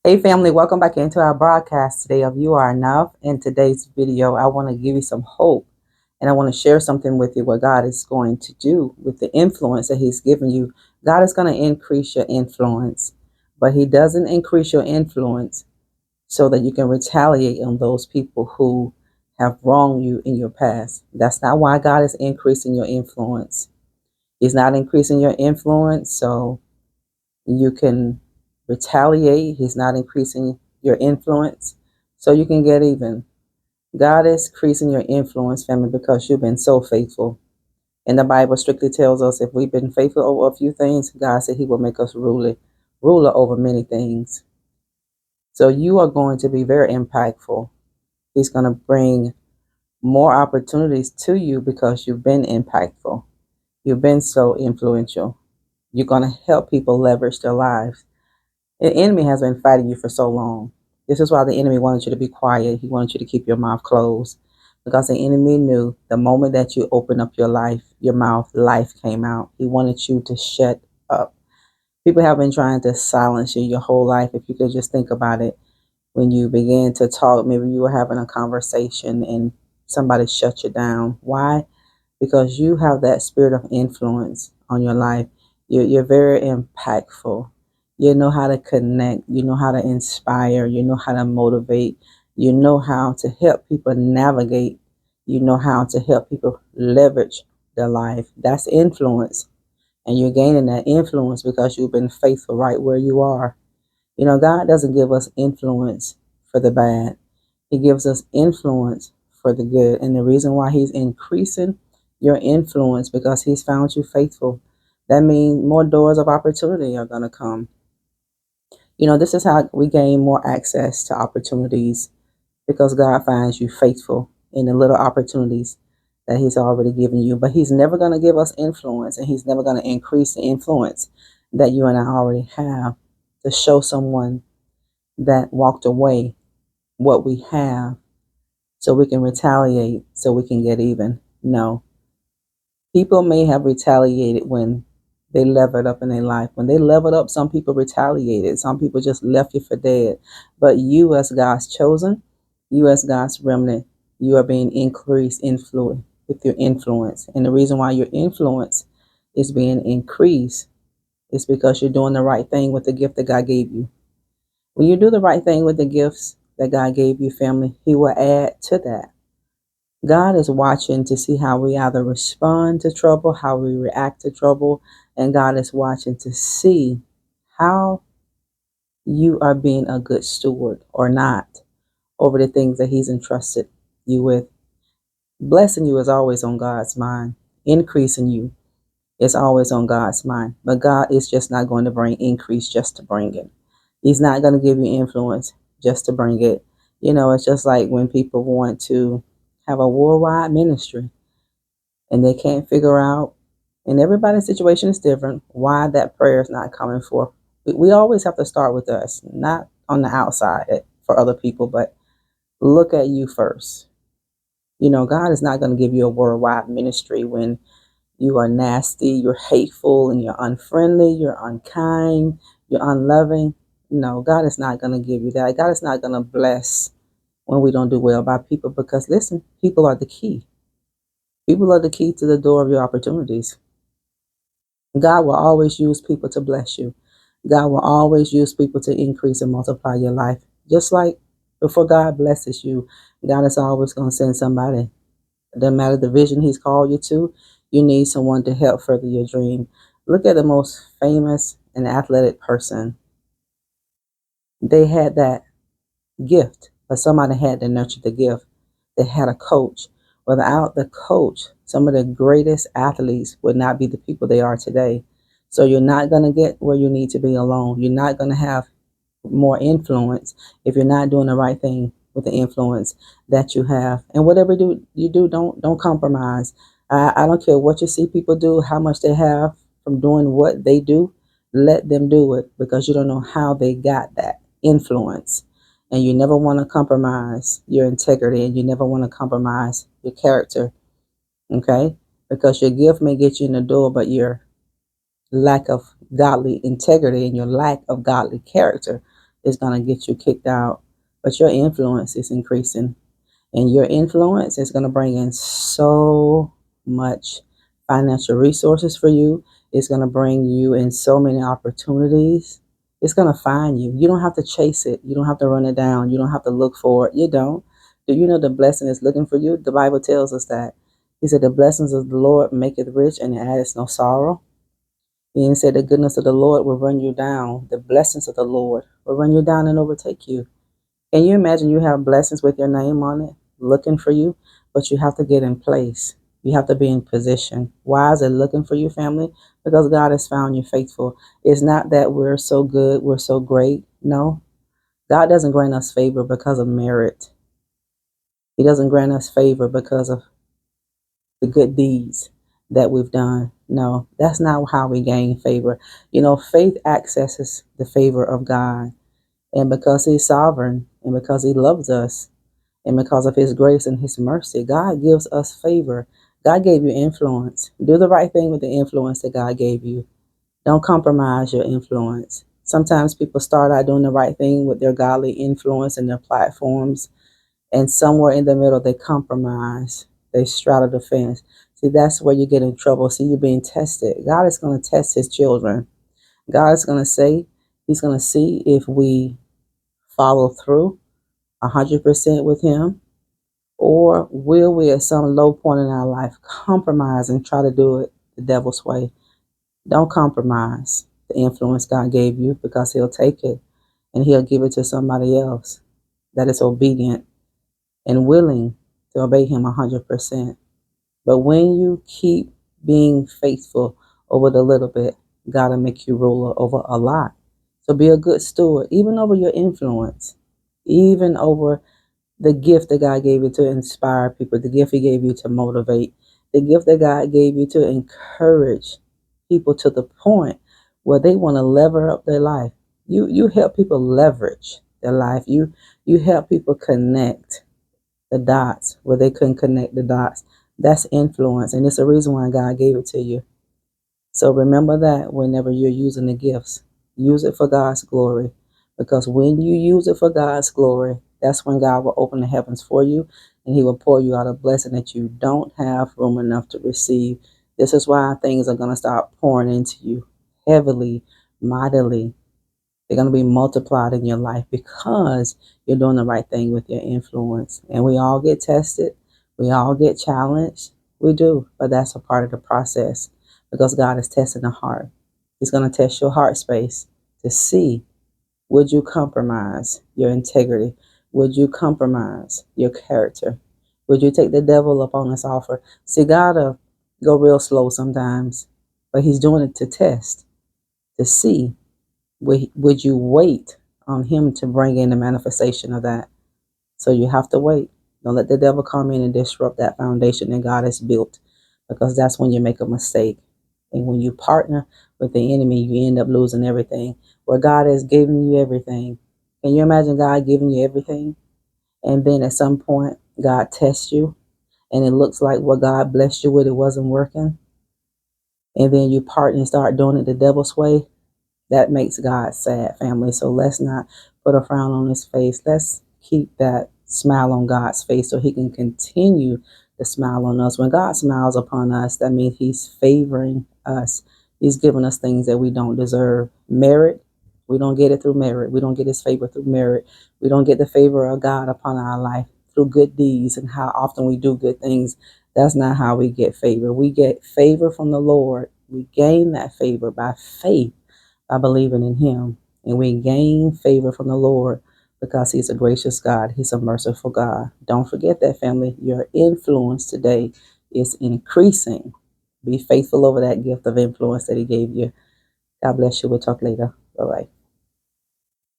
Hey family, welcome back into our broadcast today of You Are Enough. In today's video, I want to give you some hope and I want to share something with you what God is going to do with the influence that He's given you. God is going to increase your influence, but He doesn't increase your influence so that you can retaliate on those people who have wronged you in your past. That's not why God is increasing your influence. He's not increasing your influence so you can retaliate. He's not increasing your influence so you can get even. God is increasing your influence, family, because you've been so faithful. And the Bible strictly tells us if we've been faithful over a few things, God said He will make us ruler over many things. So you are going to be very impactful. He's going to bring more opportunities to you because you've been impactful. You've been so influential. You're going to help people leverage their lives. The enemy has been fighting you for so long. This is why the enemy wanted you to be quiet. He wanted you to keep your mouth closed because the enemy knew the moment that you open up your mouth, life came out. He wanted you to shut up. People have been trying to silence you your whole life. If you could just think about it, when you began to talk, maybe you were having a conversation and somebody shut you down. Why? Because you have that spirit of influence on your life. You're very impactful. You know how to connect. You know how to inspire. You know how to motivate. You know how to help people navigate. You know how to help people leverage their life. That's influence. And you're gaining that influence because you've been faithful right where you are. You know, God doesn't give us influence for the bad. He gives us influence for the good. And the reason why He's increasing your influence because He's found you faithful. That means more doors of opportunity are going to come. You know, this is how we gain more access to opportunities because God finds you faithful in the little opportunities that He's already given you. But He's never going to give us influence and He's never going to increase the influence that you and I already have to show someone that walked away what we have so we can retaliate, so we can get even. No. People may have retaliated when they leveled up in their life. When they leveled up, some people retaliated. Some people just left you for dead. But you, as God's chosen, you, as God's remnant, you are being increased influence with your influence. And the reason why your influence is being increased is because you're doing the right thing with the gift that God gave you. When you do the right thing with the gifts that God gave you, family, He will add to that. God is watching to see how we either respond to trouble, how we react to trouble, and God is watching to see how you are being a good steward or not over the things that He's entrusted you with. Blessing you is always on God's mind. Increasing you is always on God's mind. But God is just not going to bring increase just to bring it. He's not going to give you influence just to bring it. You know, it's just like when people want to have a worldwide ministry and they can't figure out, and everybody's situation is different, why that prayer is not coming forth. We always have to start with us, not on the outside for other people, but look at you first. You know, God is not going to give you a worldwide ministry when you are nasty, you're hateful, and you're unfriendly, you're unkind, you're unloving. No, God is not going to give you that. God is not going to bless when we don't do well by people because, listen, people are the key. People are the key to the door of your opportunities. God will always use people to bless you. God will always use people to increase and multiply your life. Just like before God blesses you, God is always going to send somebody. It doesn't matter the vision He's called you to, you need someone to help further your dream. Look at the most famous and athletic person. They had that gift, but somebody had to nurture the gift. They had a coach. Without the coach, some of the greatest athletes would not be the people they are today. So you're not going to get where you need to be alone. You're not going to have more influence if you're not doing the right thing with the influence that you have. And whatever you do, don't compromise. I don't care what you see people do, how much they have from doing what they do. Let them do it because you don't know how they got that influence. And you never want to compromise your integrity and you never want to compromise your character. Okay? Because your gift may get you in the door, but your lack of godly integrity and your lack of godly character is going to get you kicked out, but your influence is increasing. And your influence is going to bring in so much financial resources for you. It's going to bring you in so many opportunities. It's going to find you. You don't have to chase it. You don't have to run it down. You don't have to look for it. You don't. Do you know the blessing is looking for you? The Bible tells us that. He said, the blessings of the Lord maketh rich and it addeth no sorrow. He said, the goodness of the Lord will run you down. The blessings of the Lord will run you down and overtake you. Can you imagine you have blessings with your name on it, looking for you, but you have to get in place. You have to be in position. Why is it looking for you, family? Because God has found you faithful. It's not that we're so good, we're so great. No, God doesn't grant us favor because of merit. He doesn't grant us favor because of the good deeds that we've done. No, that's not how we gain favor. Faith accesses the favor of God. And because he's sovereign and because he loves us and because of his grace and his mercy, God gives us favor. God gave you influence. Do the right thing with the influence that God gave you. Don't compromise your influence. Sometimes people start out doing the right thing with their godly influence and their platforms, and somewhere in the middle they compromise. They straddle the fence. See, that's where you get in trouble. See, you're being tested. God is going to test his children. God is going to say, he's going to see if we follow through 100% with him, or will we at some low point in our life compromise and try to do it the devil's way? Don't compromise the influence God gave you, because he'll take it and he'll give it to somebody else that is obedient and willing to obey him 100%. But when you keep being faithful over the little bit, God will make you ruler over a lot. So be a good steward, even over your influence, even over the gift that God gave you to inspire people, the gift he gave you to motivate, the gift that God gave you to encourage people to the point where they want to lever up their life. You help people leverage their life. You help people connect the dots where they couldn't connect the dots. That's influence, and it's the reason why God gave it to you. So remember that whenever you're using the gifts, use it for God's glory. Because when you use it for God's glory, that's when God will open the heavens for you, and he will pour you out a blessing that you don't have room enough to receive. This is why things are going to start pouring into you heavily, mightily. They're going to be multiplied in your life because you're doing the right thing with your influence. And we all get tested. We all get challenged. We do. But that's a part of the process, because God is testing the heart. He's going to test your heart space to see, would you compromise your integrity? Would you compromise your character? Would you take the devil up on this offer? See, God will go real slow sometimes, but he's doing it to test, to see, would you wait on him to bring in the manifestation of that? So you have to wait. Don't let the devil come in and disrupt that foundation that God has built, because that's when you make a mistake. And when you partner with the enemy, you end up losing everything, where God has given you everything. Can you imagine God giving you everything? And then at some point, God tests you, and it looks like what God blessed you with, it wasn't working. And then you partner and start doing it the devil's way. That makes God sad, family. So let's not put a frown on his face. Let's keep that smile on God's face so he can continue to smile on us. When God smiles upon us, that means he's favoring us. He's giving us things that we don't deserve. Merit, we don't get it through merit. We don't get his favor through merit. We don't get the favor of God upon our life through good deeds and how often we do good things. That's not how we get favor. We get favor from the Lord. We gain that favor by faith, by believing in him. And we gain favor from the Lord because he's a gracious God. He's a merciful God. Don't forget that, family. Your influence today is increasing. Be faithful over that gift of influence that he gave you. God bless you. We'll talk later. Bye-bye.